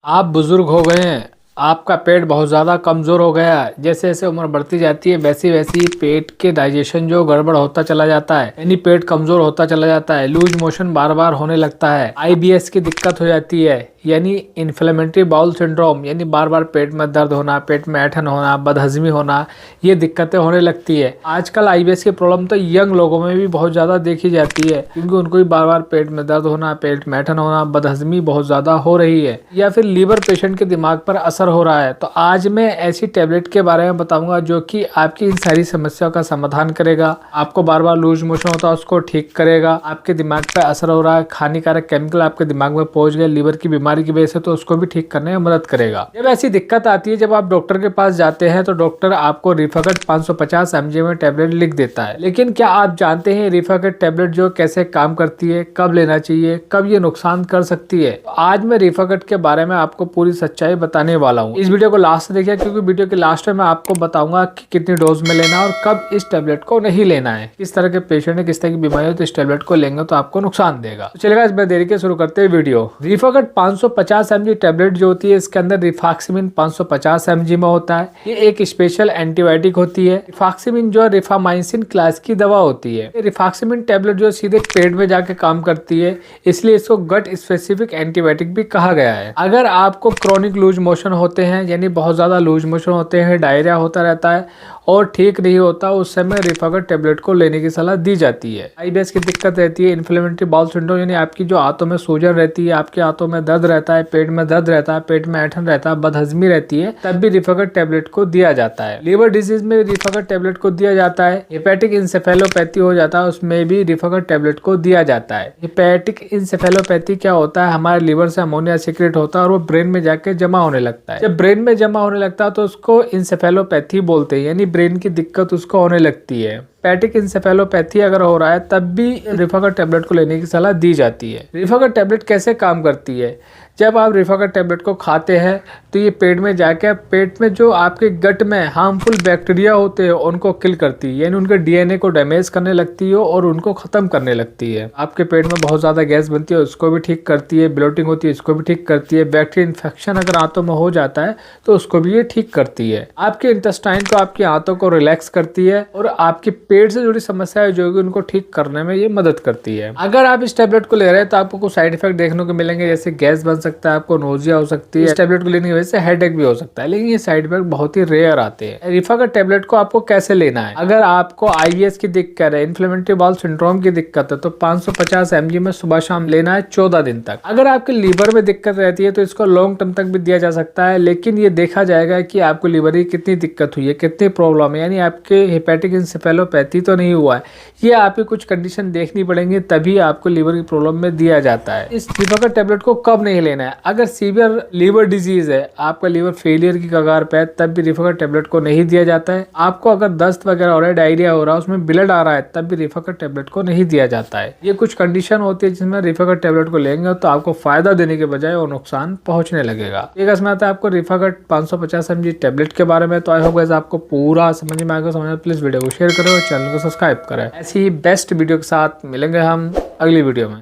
आप बुजुर्ग हो गए हैं, आपका पेट बहुत ज़्यादा कमज़ोर हो गया है। जैसे जैसे उम्र बढ़ती जाती है वैसी वैसी पेट के डाइजेशन जो गड़बड़ होता चला जाता है, यानी पेट कमज़ोर होता चला जाता है। लूज मोशन बार बार होने लगता है। आईबीएस की दिक्कत हो जाती है, यानी इन्फ्लेमेटरी बाउल सिंड्रोम, यानी बार बार पेट में दर्द होना, पेट में ऐंठन होना, बदहजमी होना, ये दिक्कतें होने लगती है। आजकल आईबीएस की प्रॉब्लम तो यंग लोगों में भी बहुत ज़्यादा देखी जाती है, क्योंकि उनको भी बार बार पेट में दर्द होना, पेट में ऐंठन होना, बदहजमी बहुत ज़्यादा हो रही है, या फिर लीवर पेशेंट के दिमाग पर असर हो रहा है। तो आज मैं ऐसी टेबलेट के बारे में बताऊंगा जो कि आपकी इन सारी समस्याओं का समाधान करेगा। आपको बार बार लूज मोशन होता है उसको ठीक करेगा। आपके दिमाग पे असर हो रहा है, हानिकारक केमिकल आपके दिमाग में पहुंच गए लीवर की बीमारी की वजह से, तो उसको भी ठीक करने में मदद करेगा। जब ऐसी दिक्कत आती है, जब आप डॉक्टर के पास जाते हैं तो डॉक्टर आपको रिफाकट 550 mg में टेबलेट लिख देता है। लेकिन क्या आप जानते हैं रिफाकट टेबलेट जो कैसे काम करती है, कब लेना चाहिए, कब ये नुकसान कर सकती है? तो आज मैं रिफाकट के बारे में आपको पूरी सच्चाई बताने वाला हूँ। इस वीडियो को लास्ट से देखिए, क्योंकि वीडियो के लास्ट में मैं आपको बताऊंगा कि कितनी डोज में लेना है और कब इस टेबलेट को नहीं लेना है। किस तरह के पेशेंट है, किस तरह की बीमारी है, तो इस टेबलेट को लेंगे तो आपको नुकसान देगा। तो चलेगा इस देरी के शुरू करते हैं वीडियो। रिफाकट 550 mg टेबलेट जो होती है, इसके अंदर रिफाक्सिमिन 550 mg में होता है। ये एक स्पेशल एंटीबायोटिक होती है। रिफाक्सिमिन जो रिफामाइसिन क्लास की दवा होती है। रिफाक्सिमिन टेबलेट जो सीधे पेट में जाके काम करती है, इसलिए इसको गट स्पेसिफिक एंटीबायोटिक भी कहा गया है। अगर आपको क्रोनिक लूज मोशन होते हैं, यानी बहुत ज्यादा लूज मोशन होते हैं, डायरिया होता रहता है और ठीक नहीं होता, उस समय रिफाकट टेबलेट को लेने की सलाह दी जाती है। आईबीएस की दिक्कत रहती है, इन्फ्लेमेटरी बाउल सिंड्रोम, यानी आपकी जो हाथों में सूजन रहती है, आपके हाथों में दर्द रहता है, पेट में दर्द रहता है, पेट में ऐंठन रहता है, बदहजमी रहती है, तब भी रिफाकट टेबलेट को दिया जाता है। लीवर डिजीज में रिफाकट टेबलेट को दिया जाता है। हेपेटिक इंसेफेलोपैथी हो जाता है, उसमें भी रिफाकट टेबलेट को दिया जाता है। हेपेटिक इंसेफेलोपैथी क्या होता है, हमारे लीवर से अमोनिया सीक्रेट होता है और वो ब्रेन में जाके जमा होने लगता है। जब ब्रेन में जमा होने लगता है तो उसको इंसेफेलोपैथी बोलते हैं, यानी ब्रेन की दिक्कत उसको होने लगती है। हेपेटिक इंसेफेलोपैथी अगर हो रहा है तब भी रिफाकट टेबलेट को लेने की सलाह दी जाती है। रिफाकट टेबलेट कैसे काम करती है? जब आप रिफाकट टेबलेट को खाते हैं तो ये पेट में जाके पेट में जो आपके गट में हार्मफुल बैक्टीरिया होते हैं उनको किल करती है, यानी उनके डीएनए को डैमेज करने लगती है और उनको खत्म करने लगती है। आपके पेट में बहुत ज्यादा गैस बनती है उसको भी ठीक करती है, ब्लोटिंग होती है इसको भी ठीक करती है, बैक्टीरिया इन्फेक्शन अगर आंतों में हो जाता है तो उसको भी ये ठीक करती है। आपके इंटेस्टाइन को, आपकी आंतों को रिलैक्स करती है और आपकी पेट से जुड़ी समस्याएं जो है उनको ठीक करने में ये मदद करती है। अगर आप इस टेबलेट को ले रहे हैं तो आपको कुछ साइड इफेक्ट देखने को मिलेंगे, जैसे गैस बन सकता है, आपको नोजिया हो सकती है, इस टेबलेट को लेने की वजह से हेडेक भी हो सकता है, लेकिन ये साइड इफेक्ट बहुत ही रेयर आते हैं। रिफाकट टेबलेट को आपको कैसे लेना है? अगर आपको आईबीएस की दिक्कत है, इन्फ्लेमेटरी बाउल सिंड्रोम की दिक्कत है, तो 550 mg में सुबह शाम लेना है 14 दिन तक। अगर आपके लीवर में दिक्कत रहती है तो इसको लॉन्ग टर्म तक भी दिया जा सकता है, लेकिन ये देखा जाएगा कि आपको लीवर की कितनी दिक्कत हुई है, कितनी प्रॉब्लम है, यानी आपके हेपेटिक इंसेफेलोपैथी तो नहीं हुआ है, ये आपकी कुछ कंडीशन देखनी पड़ेंगी, तभी आपको लीवर की प्रॉब्लम में दिया जाता है। इस रिफाकट टेबलेट को कब नहीं लेना है? अगर सीवियर लीवर डिजीज है, आपका लीवर फेलियर की कगार पे है, तब भी रिफाकट टेबलेट को नहीं दिया जाता है। आपको अगर दस्त वगैरह हो रहा है, डायरिया हो रहा है, उसमें ब्लड आ रहा है, तब भी रिफाकट टेबलेट को नहीं दिया जाता है। ये कुछ कंडीशन होती है जिसमें रिफाकट टेबलेट को लेंगे तो आपको फायदा देने के बजाय वो नुकसान पहुंचने लगेगा। एक इसमें आता है आपको रिफाकट 550 mg टेबलेट के बारे में। तो आई होप गाइस आपको पूरा समझ में आएगा। समझ प्लीज वीडियो को शेयर करें और चैनल को सब्सक्राइब करें। ऐसी ही बेस्ट वीडियो के साथ मिलेंगे हम अगली वीडियो में।